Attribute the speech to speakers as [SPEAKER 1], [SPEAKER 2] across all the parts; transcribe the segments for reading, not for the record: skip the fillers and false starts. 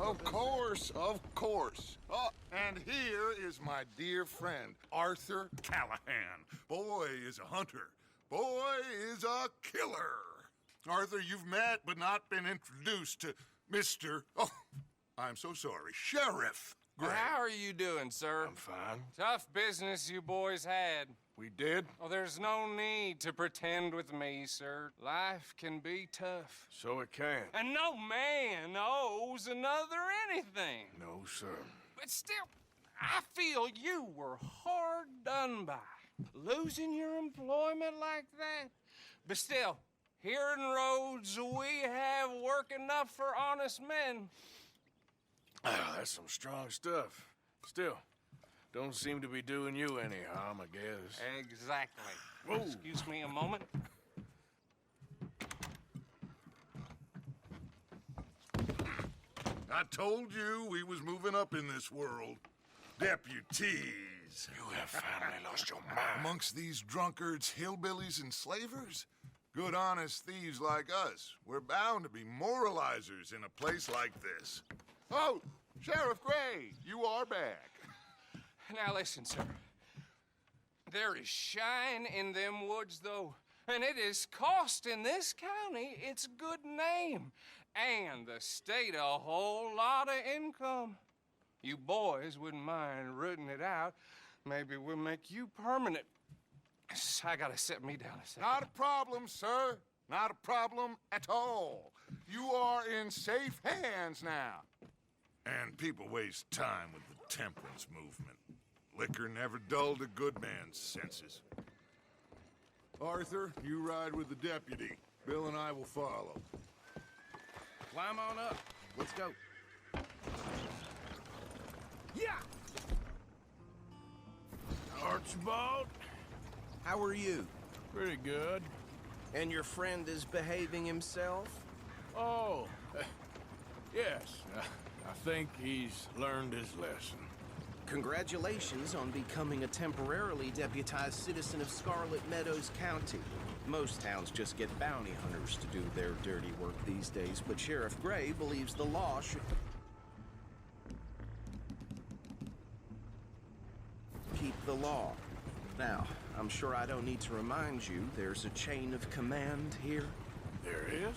[SPEAKER 1] Of course, of course. Oh, and here is my dear friend, Arthur Callahan. Boy is a hunter. Boy is a killer. Arthur, you've met but not been introduced to Mr. Oh, I'm so sorry, Sheriff Gray.
[SPEAKER 2] How are you doing, sir?
[SPEAKER 3] I'm fine.
[SPEAKER 2] Tough business you boys had.
[SPEAKER 3] We did?
[SPEAKER 2] Oh, there's no need to pretend with me, sir. Life can be tough.
[SPEAKER 3] So it can.
[SPEAKER 2] And no man owes another anything.
[SPEAKER 3] No, sir.
[SPEAKER 2] But still, I feel you were hard done by. Losing your employment like that. But still, here in Rhodes, we have work enough for honest men.
[SPEAKER 3] Ah, that's some strong stuff. Still, don't seem to be doing you any harm, I guess.
[SPEAKER 2] Exactly.
[SPEAKER 3] Whoa.
[SPEAKER 2] Excuse me a moment.
[SPEAKER 1] I told you we was moving up in this world. Deputies.
[SPEAKER 3] You have finally lost your mind.
[SPEAKER 1] Amongst these drunkards, hillbillies, and slavers? Good honest thieves like us. We're bound to be moralizers in a place like this. Oh, Sheriff Gray, you are back.
[SPEAKER 2] Now listen, sir. There is shine in them woods, though, and it is costing this county its good name and the state a whole lot of income. You boys wouldn't mind rooting it out. Maybe we'll make you permanent. I gotta sit me down a second.
[SPEAKER 1] Not a problem, sir. Not a problem at all. You are in safe hands now. And people waste time with the temperance movement. Liquor never dulled a good man's senses. Arthur, you ride with the deputy. Bill and I will follow.
[SPEAKER 4] Climb on up. Let's go. Yeah!
[SPEAKER 3] Archibald?
[SPEAKER 4] How are you?
[SPEAKER 3] Pretty good.
[SPEAKER 4] And your friend is behaving himself?
[SPEAKER 3] Oh, yes. I think he's learned his lesson.
[SPEAKER 4] Congratulations on becoming a temporarily deputized citizen of Scarlet Meadows County. Most towns just get bounty hunters to do their dirty work these days, but Sheriff Gray believes the law should keep the law. Now, I'm sure I don't need to remind you there's a chain of command here.
[SPEAKER 3] There is?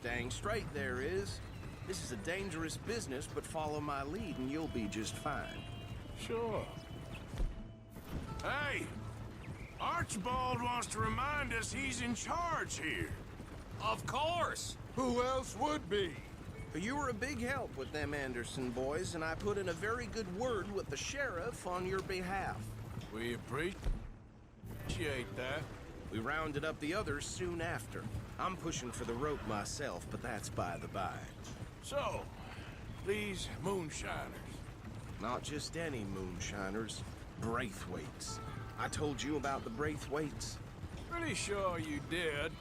[SPEAKER 4] Dang straight there is. This is a dangerous business, but follow my lead and you'll be just fine.
[SPEAKER 3] Sure. Hey! Archibald wants to remind us he's in charge here.
[SPEAKER 2] Of course!
[SPEAKER 1] Who else would be?
[SPEAKER 4] You were a big help with them Anderson boys, and I put in a very good word with the sheriff on your behalf.
[SPEAKER 3] We appreciate that.
[SPEAKER 4] We rounded up the others soon after. I'm pushing for the rope myself, but that's by the by.
[SPEAKER 3] So, these moonshiners.
[SPEAKER 4] Not just any moonshiners, Braithwaites. I told you about the Braithwaites.
[SPEAKER 3] Pretty sure you did.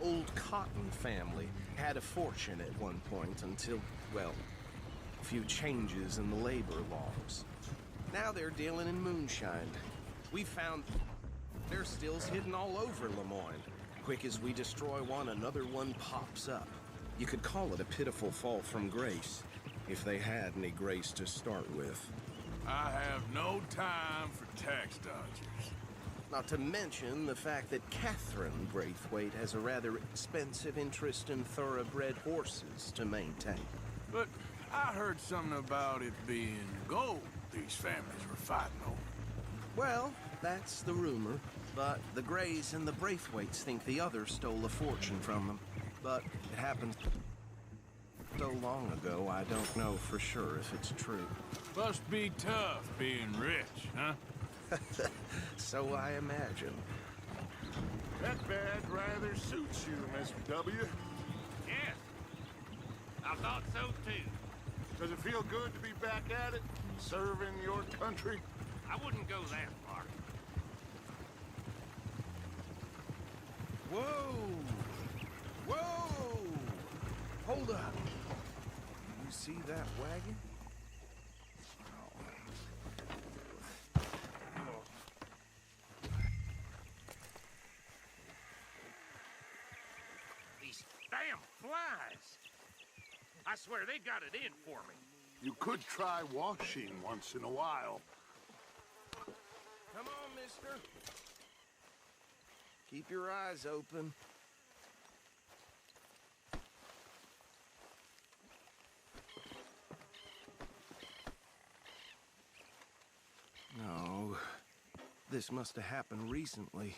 [SPEAKER 4] Old Cotton family had a fortune at one point until, well, a few changes in the labor laws. Now they're dealing in moonshine. We found their stills hidden all over Lemoyne. Quick as we destroy one, another one pops up. You could call it a pitiful fall from grace, if they had any grace to start with.
[SPEAKER 3] I have no time for tax dodgers.
[SPEAKER 4] Not to mention the fact that Catherine Braithwaite has a rather expensive interest in thoroughbred horses to maintain.
[SPEAKER 3] But I heard something about it being gold these families were fighting over.
[SPEAKER 4] Well, that's the rumor. But the Grays and the Braithwaites think the other stole a fortune from them. But it happened so long ago, I don't know for sure if it's true.
[SPEAKER 3] Must be tough being rich, huh?
[SPEAKER 4] So I imagine.
[SPEAKER 1] That badge rather suits you, Mr. W.
[SPEAKER 5] Yes, I thought so too.
[SPEAKER 1] Does it feel good to be back at it, serving your country?
[SPEAKER 5] I wouldn't go that far.
[SPEAKER 4] Whoa! Whoa! Hold up. You see that wagon?
[SPEAKER 5] These damn flies. I swear they got it in for me.
[SPEAKER 1] You could try washing once in a while.
[SPEAKER 4] Come on, mister. Keep your eyes open. No, this must have happened recently.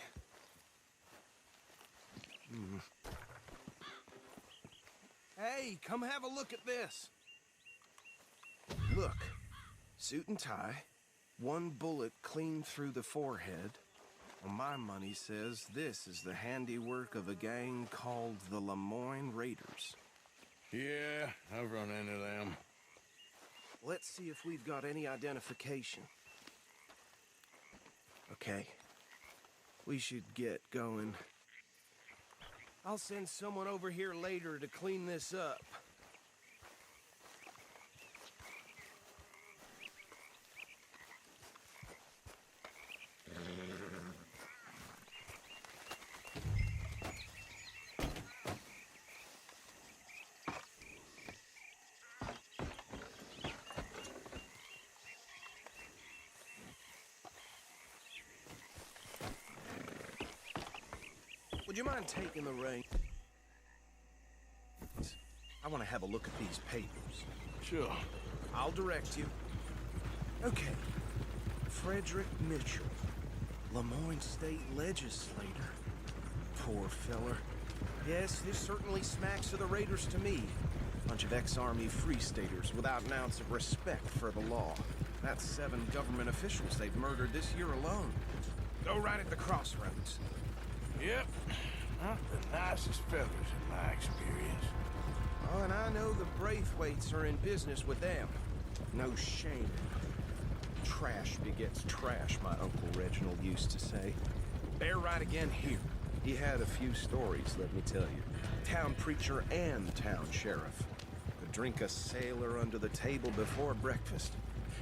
[SPEAKER 4] Hey, come have a look at this. Look, suit and tie, one bullet clean through the forehead. Well, my money says this is the handiwork of a gang called the Lemoyne Raiders.
[SPEAKER 3] Yeah, I've run into them.
[SPEAKER 4] Let's see if we've got any identification. Okay. We should get going. I'll send someone over here later to clean this up. Would you mind taking the reins? I want to have a look at these papers.
[SPEAKER 3] Sure.
[SPEAKER 4] I'll direct you. Okay. Frederick Mitchell, Lemoyne State Legislator. Poor feller. Yes, this certainly smacks of the Raiders to me. Bunch of ex-Army Free Staters without an ounce of respect for the law. That's 7 government officials they've murdered this year alone. Go right at the crossroads.
[SPEAKER 3] Yep. Not the nicest fellas in my experience.
[SPEAKER 4] Oh, and I know the Braithwaites are in business with them. No shame. Trash begets trash, my Uncle Reginald used to say. Bear right again here. He had a few stories, let me tell you. Town preacher and town sheriff. Could drink a sailor under the table before breakfast.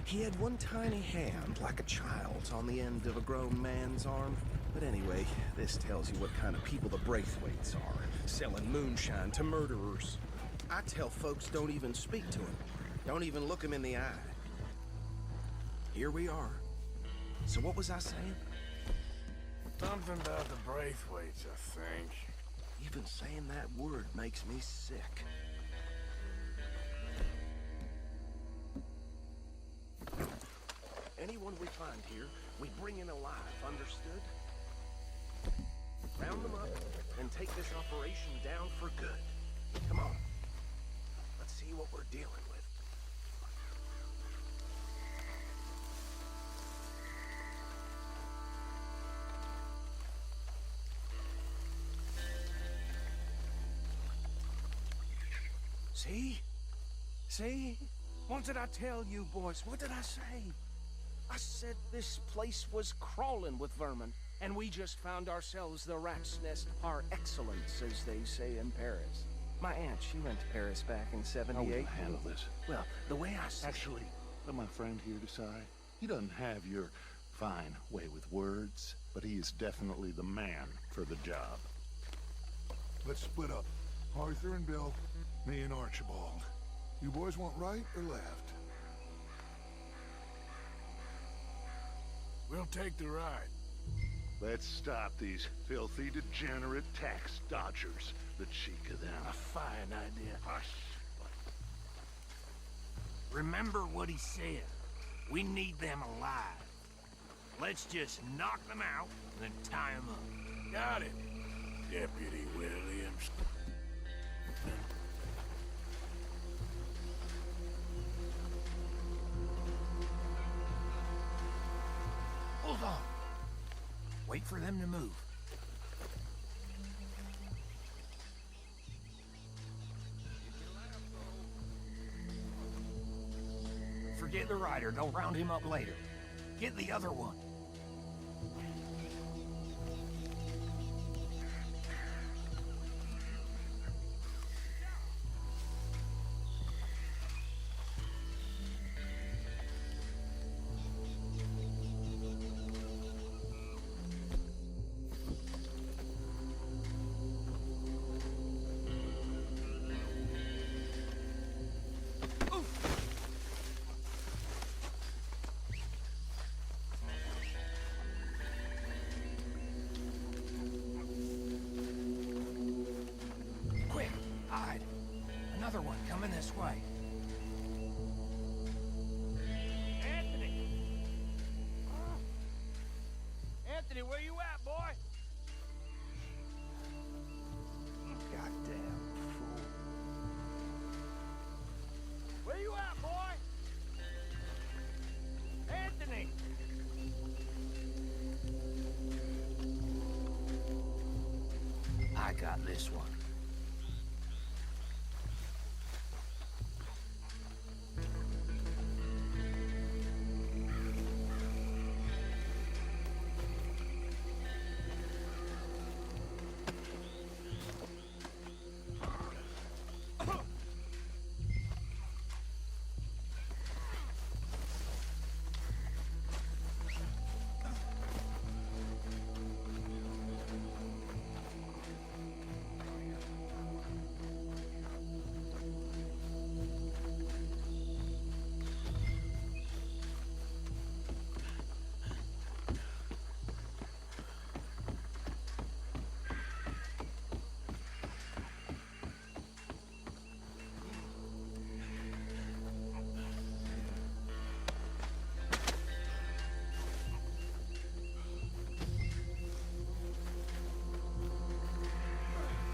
[SPEAKER 4] He had one tiny hand, like a child's, on the end of a grown man's arm. But anyway, this tells you what kind of people the Braithwaites are. Selling moonshine to murderers. I tell folks don't even speak to him. Don't even look him in the eye. Here we are. So what was I saying?
[SPEAKER 3] Something about the Braithwaites, I think.
[SPEAKER 4] Even saying that word makes me sick. Anyone we find here, we bring in alive, understood? Round them up and take this operation down for good. Come on. Let's see what we're dealing with. See? See? What did I tell you, boys? What did I say? I said this place was crawling with vermin, and we just found ourselves the rat's nest par excellence, as they say in Paris. My aunt, she went to Paris back in '78.
[SPEAKER 6] How will you handle this?
[SPEAKER 4] Well, the way I see
[SPEAKER 6] Actually, let my friend here decide. He doesn't have your fine way with words, but he is definitely the man for the job.
[SPEAKER 1] Let's split up. Arthur and Bill, me and Archibald. You boys want right or left?
[SPEAKER 3] We'll take the ride.
[SPEAKER 6] Let's stop these filthy, degenerate tax dodgers. The cheek of them.
[SPEAKER 5] A fine idea.
[SPEAKER 6] Hush.
[SPEAKER 5] Remember what he said. We need them alive. Let's just knock them out, then tie them up.
[SPEAKER 3] Got it, Deputy Williams.
[SPEAKER 5] Hold on. Wait for them to move. Forget the rider. Don't round him up later. Get the other one. another one coming this way. Anthony! Anthony, where you at, boy? Goddamn fool. Where you at, boy? Anthony! I got this one.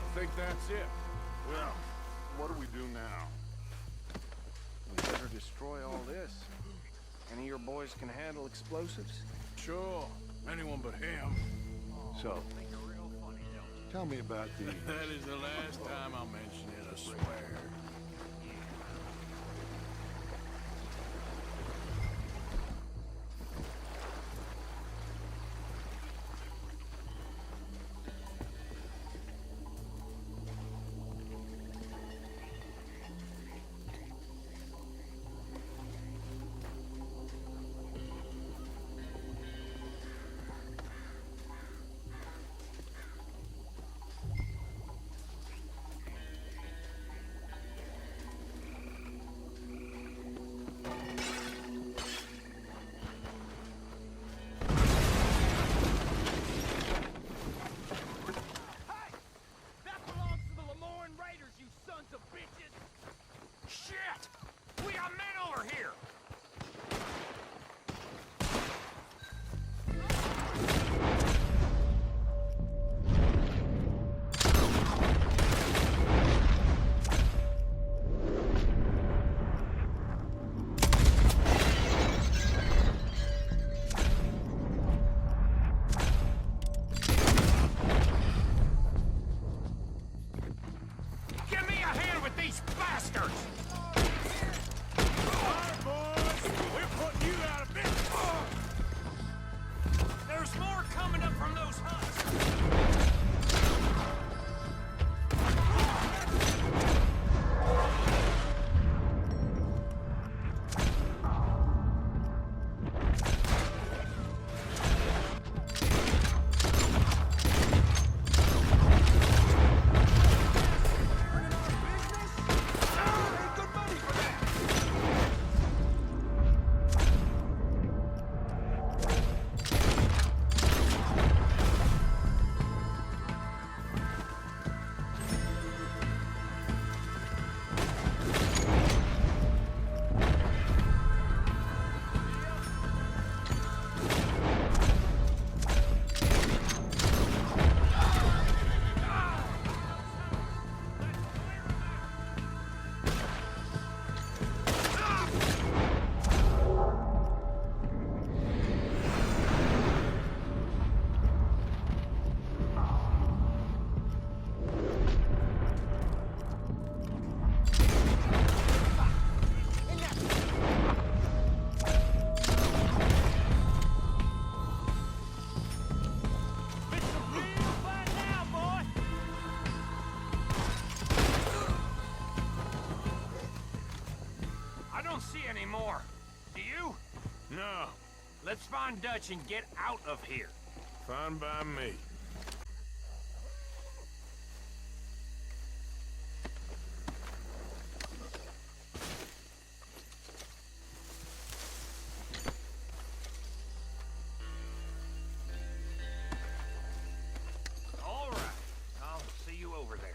[SPEAKER 3] I think that's it.
[SPEAKER 1] Well, what do we do now?
[SPEAKER 4] We better destroy all this. Any of your boys can handle explosives?
[SPEAKER 3] Sure. Anyone but him.
[SPEAKER 6] So, tell me about the...
[SPEAKER 3] That is the last time I'll mention it, I swear.
[SPEAKER 5] Let's find Dutch and get out of here.
[SPEAKER 3] Fine by me.
[SPEAKER 5] All right. I'll see you over there.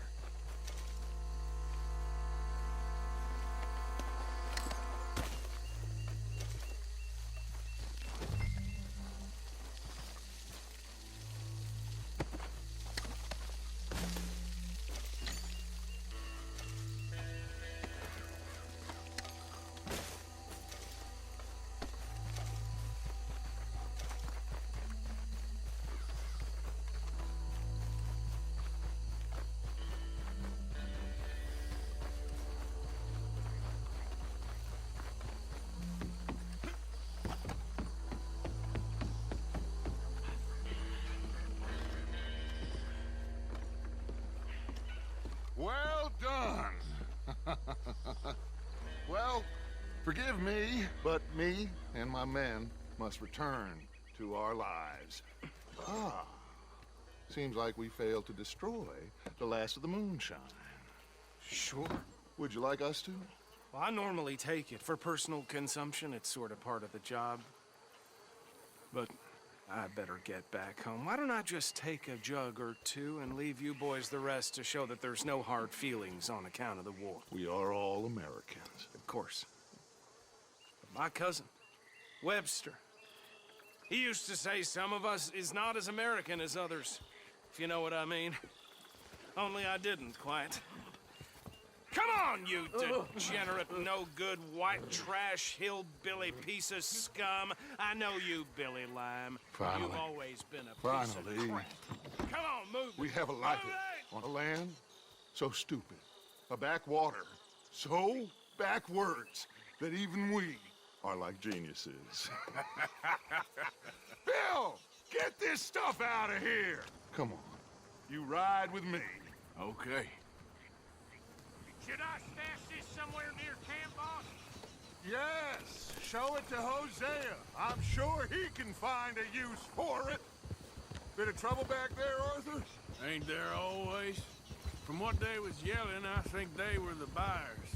[SPEAKER 1] done. Well, forgive me, but me and my men must return to our lives. Ah, seems like we failed to destroy the last of the moonshine.
[SPEAKER 4] Sure.
[SPEAKER 1] Would you like us to?
[SPEAKER 4] Well, I normally take it. For personal consumption, it's sort of part of the job. But I better get back home. Why don't I just take a jug or two and leave you boys the rest to show that there's no hard feelings on account of the war?
[SPEAKER 1] We are all Americans.
[SPEAKER 4] Of course. But my cousin, Webster, he used to say some of us is not as American as others, if you know what I mean. Only I didn't quite. Come on, you degenerate, no-good, white trash, hillbilly piece of scum. I know you, Billy Lime.
[SPEAKER 1] Finally.
[SPEAKER 4] You've always been a piece
[SPEAKER 1] Finally.
[SPEAKER 4] of crap. Come on, move it.
[SPEAKER 1] We have a life
[SPEAKER 4] Move it!
[SPEAKER 1] on a land so stupid, a backwater so backwards that even we are like geniuses. Bill, get this stuff out of here. Come on, you ride with me.
[SPEAKER 3] Okay.
[SPEAKER 5] Should I stash this somewhere near camp, boss?
[SPEAKER 1] Yes, show it to Hosea. I'm sure he can find a use for it. Bit of trouble back there, Arthur?
[SPEAKER 3] Ain't there always? From what they was yelling, I think they were the buyers.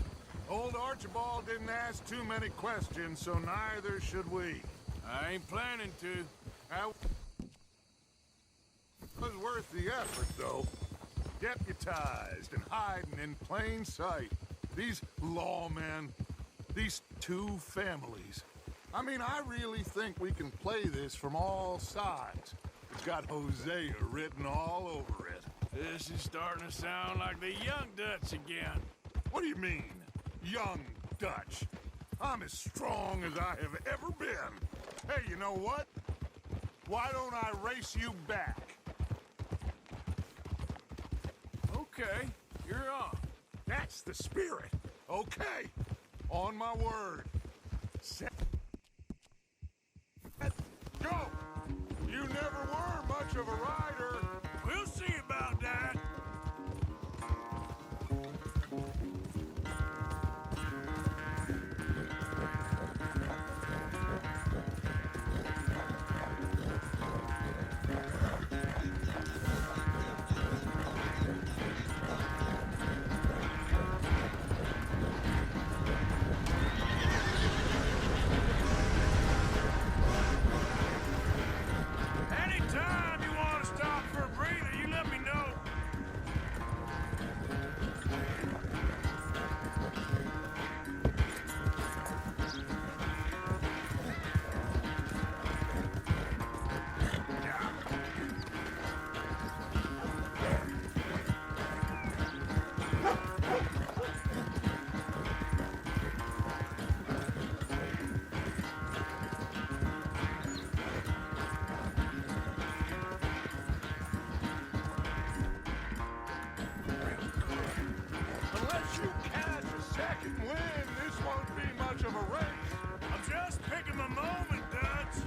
[SPEAKER 1] Old Archibald didn't ask too many questions, so neither should we.
[SPEAKER 3] I ain't planning to.
[SPEAKER 1] That was worth the effort, though. Deputized and hiding in plain sight. These lawmen, these two families. I mean, I really think we can play this from all sides. It's got Hosea written all over it.
[SPEAKER 3] This is starting to sound like the Young Dutch again.
[SPEAKER 1] What do you mean, young Dutch? I'm as strong as I have ever been. Hey, you know what? Why don't I race you back?
[SPEAKER 3] Okay, you're on.
[SPEAKER 1] That's the spirit. Okay, on my word. Set. Go! You never were much of a rider.
[SPEAKER 3] We'll see about that. Anytime you want to stop for a breather, you let me know.
[SPEAKER 1] Unless you catch a second wind, this won't be much of a race.
[SPEAKER 3] I'm just picking my moment, Dutch.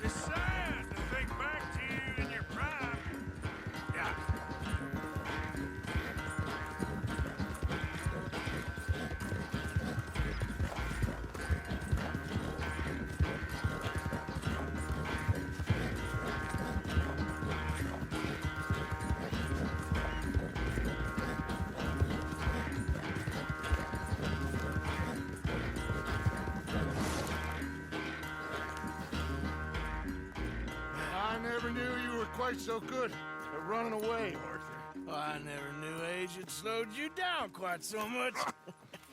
[SPEAKER 3] It's sad to think back to you in your prime. Yeah.
[SPEAKER 1] I never knew you were quite so good at running away, Arthur.
[SPEAKER 3] Well, I never knew age had slowed you down quite so much.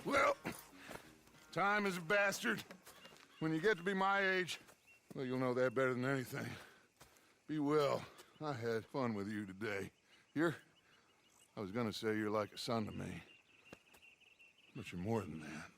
[SPEAKER 1] Well, time is a bastard. When you get to be my age, well, you'll know that better than anything. Be well. I had fun with you today. I was gonna say you're like a son to me. But you're more than that.